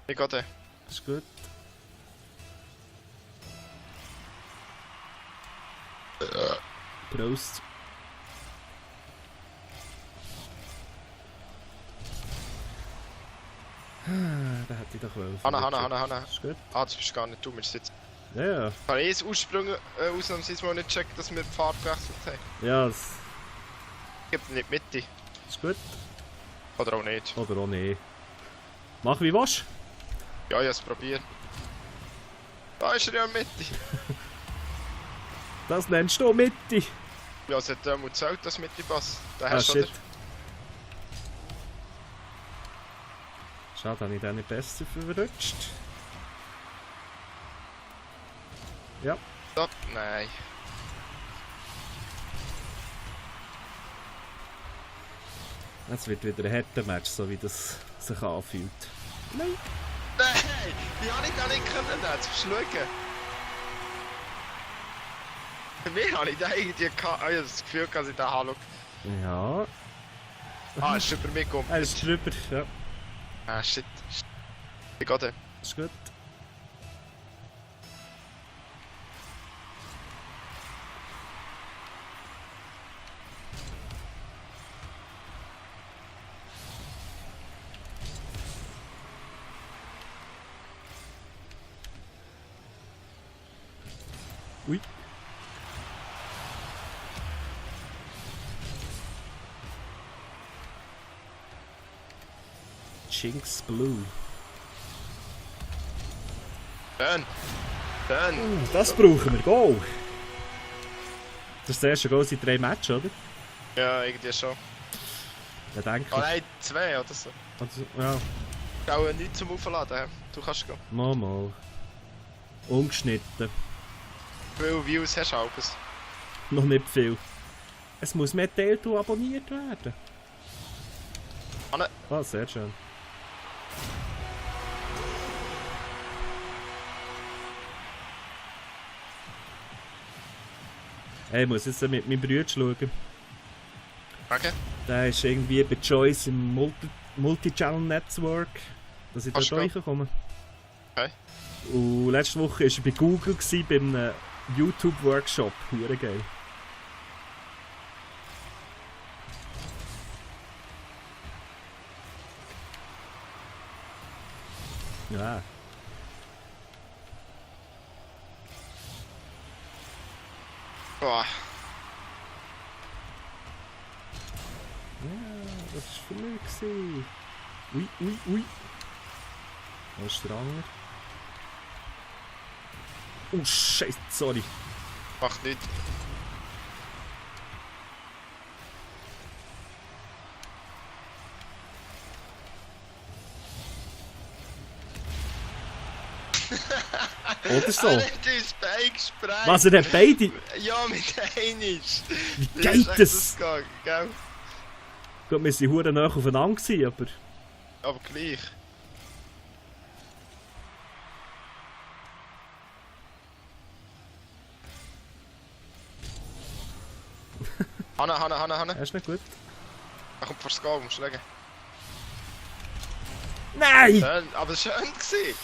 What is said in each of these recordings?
Ich gehe dann. Ist gut. Prost. Da hätte ich doch wollen. Hanna. Ist gut. Ah, das bist gar nicht du, wir sitzen. Ja, ja. Ich habe das Ursprung ausnahmsweise mal nicht gecheckt, dass wir die Farbe gewechselt haben. Ja, das Ich gebe nicht Mitte. ist gut. Oder auch nicht. Oder auch nicht. Mach wie was? Ja, ich habe es probiert. Da ist er ja in der Mitte. Das nennst du Mitte. Ja, es hat mal gezählt, dass Mitte passt. Da Ah, hast du, shit. oder? Schade, habe ich den nicht besser verrutscht. Ja. Stopp. Nein. Jetzt wird wieder ein harter Match, so wie das sich anfühlt. Nein. Nein! Die habe ich gar nicht können, jetzt verschlucken. Für mich habe ich da irgendwie gehabt. Ich habe das Gefühl, dass ich da Hallo. Ja. Ah, ist über mich gekommen. Er ist drüber, ja. Ah, shit. Ich gehe dann. Ist gut. Ui. Jinx Blue. Schön. Schön. Das brauchen wir. Go! Das ist das erste Goal seit 3 Matches, oder? Ja, irgendwie schon. Ja, denke Oh ich. nein, 2 oder so. Also, ja, Auch nichts zum Aufladen. Du kannst gehen. mal. Ungeschnitten. Wie viele Views hast du alles? Noch nicht viel. Es muss mehr Teiltool abonniert werden. Anne. Ah, sehr schön. Hey, ich muss jetzt mit meinem Bruder schauen. Okay. Der ist irgendwie bei Choice im Multi-Channel Network, dass ich Kannst da du reinkomme. Okay. Und letzte Woche war er bei Google bei einem YouTube-Workshop. Hure geil. Ja. Boah. Ja, das war für mich. Gewesen. Ui. Wo ist der andere? Oh, Scheiße, sorry. Macht nichts. Oder so. Er hat ins Bein gesprengt. Was, er hat beide? Ja, mit einisch. Wie geht das? Gegangen, gell? Gut, wir waren verdammt nah aufeinander, gewesen, aber... Aber gleich. Hanna. Er ist nicht gut. Er kommt vor das Goal, musst du legen. Nein! Schön, aber schön gewesen.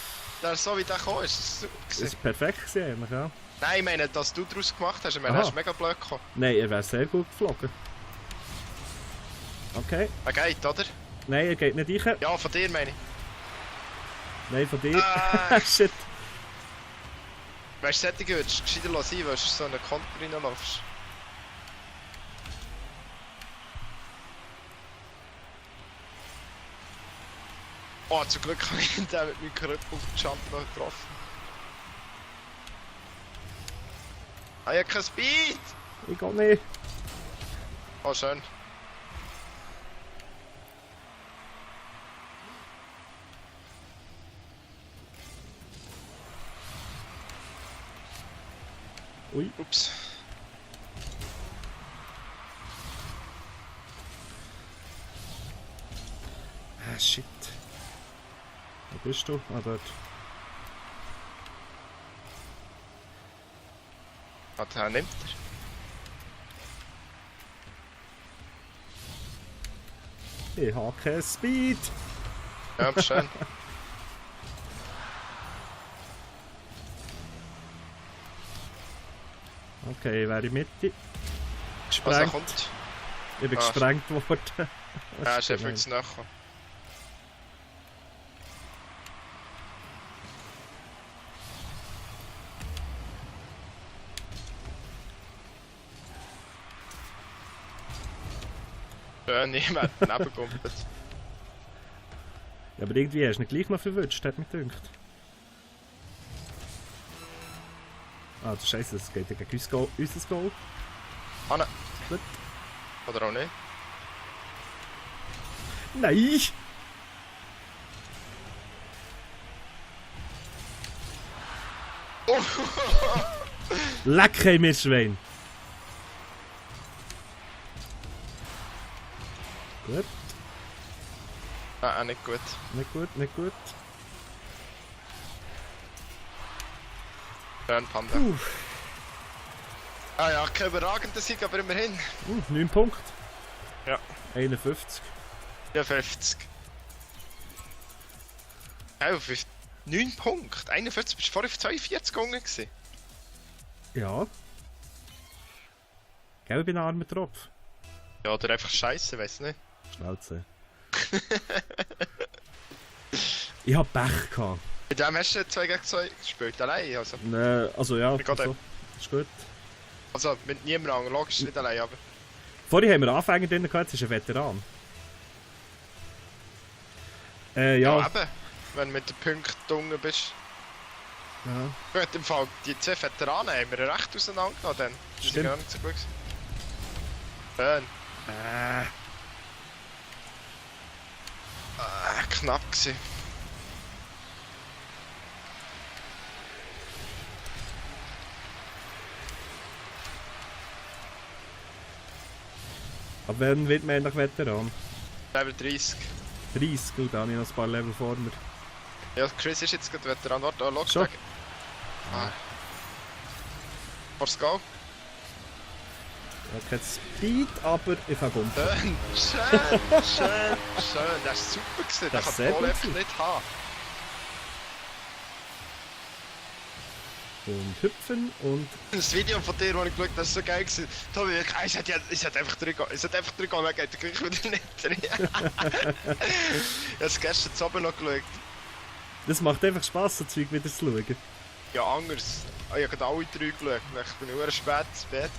Der so wie der kam, ist es super Das gewesen. war perfekt, gewesen, eigentlich, ja. Nein, ich meine, dass du daraus gemacht hast. Ich meine, Aha. er ist mega blöd gekommen. Nein, er wäre sehr gut geflogen. Okay. Er geht, oder? Nein, er geht nicht rein. Ja, von dir meine ich. Nein, von dir. Ah. Shit. Weißt du, solche würdest du gescheiter lassen, weil du so in einen Konter reinläufst. Oh, zum Glück habe ich den mit meinem Krüppel auf den Jump noch getroffen. Ah, ich habe kein Speed! Ich geh nicht. Oh, schön. Ui. Ups. Ah, shit. Wo bist du? Ah, dort. Ah, den nimmt er. Ich habe keinen Speed. Ja, aber schön. Okay, wäre in Mitte. Was da Gesprengt. kommt? Ich bin Ah, gesprengt worden. Ja, ist viel zu nachher. Niemand nebengumpelt. Ja, aber irgendwie hast du ihn gleich noch verwünscht, hat mich gedacht. Ah, du Scheiße, es geht ja gegen unser Goal. Ah, nein. Gut. Oder auch nicht. Nein! Oh. Leck, hey, mir Schwein! Gut, Nein, auch nicht gut. nicht gut, nicht gut. Schön, Panda. Puh, Ah ja, kein überragender Sieg, aber immerhin. 9 Punkte. Ja. 51. Ja, 50. 9 Punkte. 41, bist du vorher auf 42 gegangen gewesen. Ja. Gell, ich bin ein armer Tropf. Ja, oder einfach scheiße, weiss nicht. Schnauze. Ich hab Pech gehabt. Mit dem hast du 2 gegen 2 gespielt, allein. Also ja, Wie geht so. Ist gut. Also mit niemandem, logisch nicht allein, aber. Vorhin haben wir Anfänger drin gehabt, jetzt ist ein Veteran. Ja, Ja. eben. Wenn du mit den Punkten unten bist. Ja. Gut, im Fall, die 2 Veteranen haben wir recht auseinandergenommen dann. Die sind Stimmt. gar nicht so gut gewesen. Schön. Knapp gewesen. Aber wann wird man endlich Veteran? Level 30. 30, gut, da habe ich noch ein paar Level vor mir. Ja, Chris ist jetzt gerade Veteran. Warte, oh, schau, Schon? Ah. Force Go. Ich habe kein Speed, aber ich kann um. Schön, schön, schön, schön. Das ist super gewesen. Das Das ist kann sehr Paul gut einfach gewesen. nicht haben. Und hüpfen und... Das Video von dir, das ich geschaut habe, das war so geil gewesen. Tobi, es hat einfach drin gegangen, dann geht er gleich wieder nicht drin. Ich habe es gestern Abend noch geschaut. Das macht einfach Spass, so Zeug wieder zu schauen. Ja, anders. Ich habe gerade alle 3 geschaut. Ich bin nur spät ins Bett.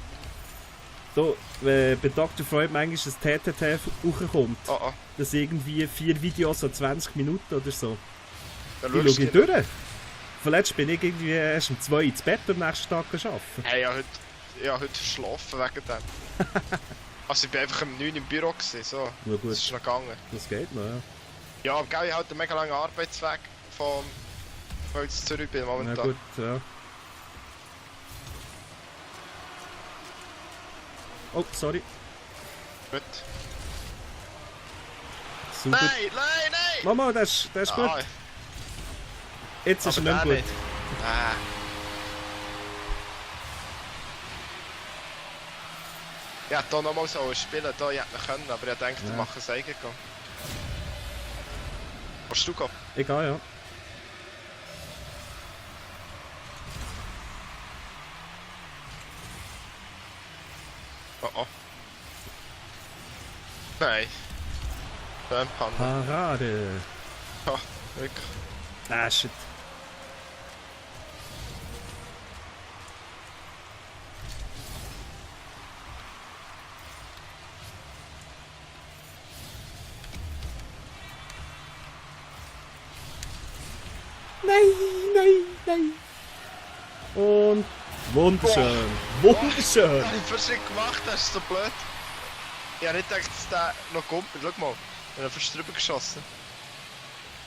Da, bei Dr. Freud manchmal ein TTT hochkommt, Oh, oh. dass irgendwie 4 Videos so 20 Minuten oder so. Dann Die schaust schaue ich du durch. Vorletzt bin ich irgendwie erst um 2 ins Bett und am nächsten Tag arbeiten. Hey, ich habe heute verschlafen wegen dem. Also ich war einfach um 9 im Büro gewesen, so. Na gut, Das ist noch gegangen. das geht noch, ja. Ja, aber gell, ich habe einen mega langen Arbeitsweg von wo ich jetzt zurück bin Na momentan. gut, ja. Oh, sorry. Gut. Super. Nein, nein, nein! Mama, das ist gut. Ah, Jetzt ist er aber nicht der mehr gut. nicht. Ah. Ich hätte hier nochmal so spielen, da ich hätte noch können, aber ich denke, Ja. ich mache es eigen. Willst du gehen? Egal, ja. Oh oh. Nein. Schön Panda. Parade. Oh, wirklich. Ah, shit. Nein. Und wunderschön. Wunderschön. Was ich für Schritt gemacht hast, ist so blöd. Ich habe nicht gedacht, dass der noch kommt. Schau mal, ich habe fast drüber geschossen.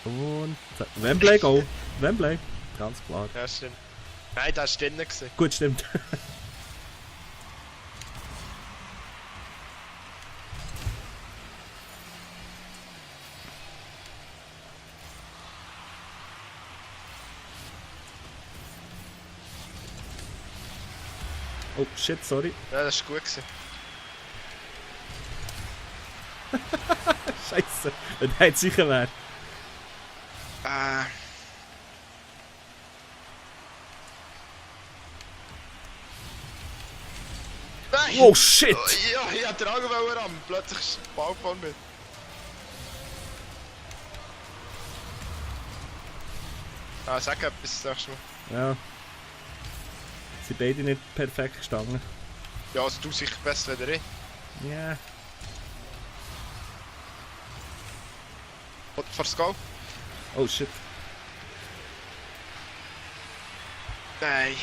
Und Wembley, go. Wembley. Ganz klar. Ja, stimmt. Nein, der war drinnen gewesen. Gut, stimmt. Oh shit, sorry. Ja, das war gut gewesen. Scheiße. Wenn er jetzt sicher wäre. Oh shit! Ja, ich hatte den Augen ran. Plötzlich ist der Ball von mir. Ah, sag etwas, sagst du mal. Ja. Sind beide nicht perfekt gestanden. Ja, also du sicher besser als ich. Ja. Oder vor das Goal? Oh shit. Nein.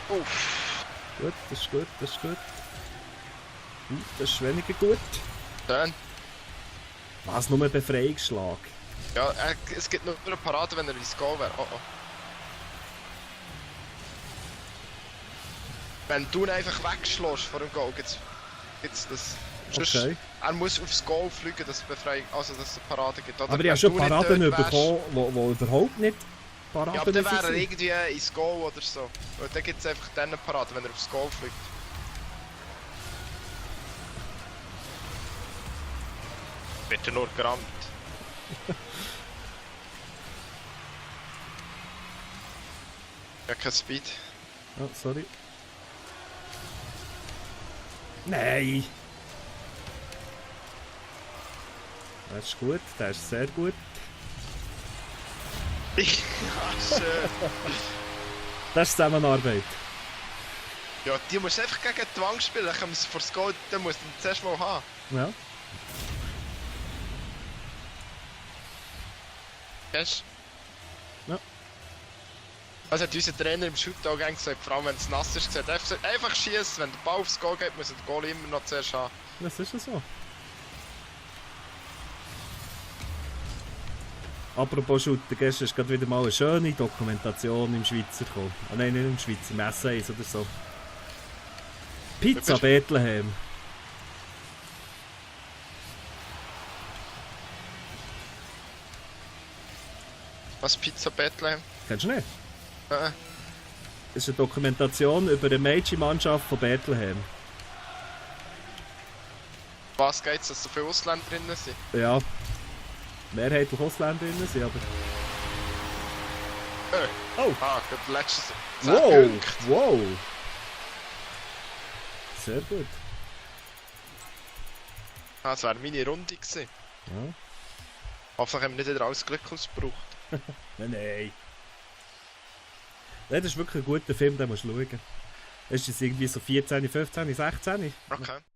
Uff. Gut, das ist gut, das ist gut. Das ist weniger gut. Dann. Was, nur ein Befreiungsschlag? Ja, es gibt nur eine Parade, wenn er ins Goal wäre. Oh, oh. Wenn du ihn einfach wegschlägst vor dem Goal, gibt's das. Sonst, Okay. er muss aufs Goal fliegen, dass es Befreiung, also dass es eine Parade gibt. Oder Aber ich habe wenn schon du nicht Paraden dort wärst- bekommen, wo überhaupt nicht Paraden Ja, aber dann müssen wäre er sein. irgendwie ins Goal oder so. Und dann gibt es einfach dann eine Parade, wenn er aufs Goal fliegt. Wird er nur gerammt. Ja, kein Speed. Oh, sorry. Nein! Das ist gut, das ist sehr gut. Ja, schön. Das ist Zusammenarbeit. Ja, die musst du einfach gegen die Wand spielen, dann können wir es vor das Goal, dann musst du ihn zuerst mal haben. Ja. Weißt Ja. Also hat unser Trainer im Shootout gesagt, vor allem wenn es nass ist, gesagt, einfach schießen, wenn der Ball aufs Goal geht, muss der Goal immer noch zuerst haben. Das ist ja so. Apropos Shooter, gestern ist gerade wieder mal eine schöne Dokumentation im Schweizer gekommen. Ah nein, nicht im Schweizer, im S1 oder so. Pizza Bethlehem. Was, Pizza Bethlehem? Kennst du nicht? Äh, Das ist eine Dokumentation über eine Mädchenmannschaft von Bethlehem. was geht's, dass so viele Ausländer drin sind? Ja. Mehrheitlich Ausländerinnen sind, aber... Oh! Ah, gerade letztes 10 Wow! Punkte. Wow! Sehr gut. Ah, das wäre meine Runde gewesen. Ja. Hoffentlich haben wir nicht wieder alles Glück ausgebraucht. Nein, nein. Das ist wirklich ein guter Film, den musst du schauen. Das ist jetzt irgendwie so 14, 15, 16. Okay.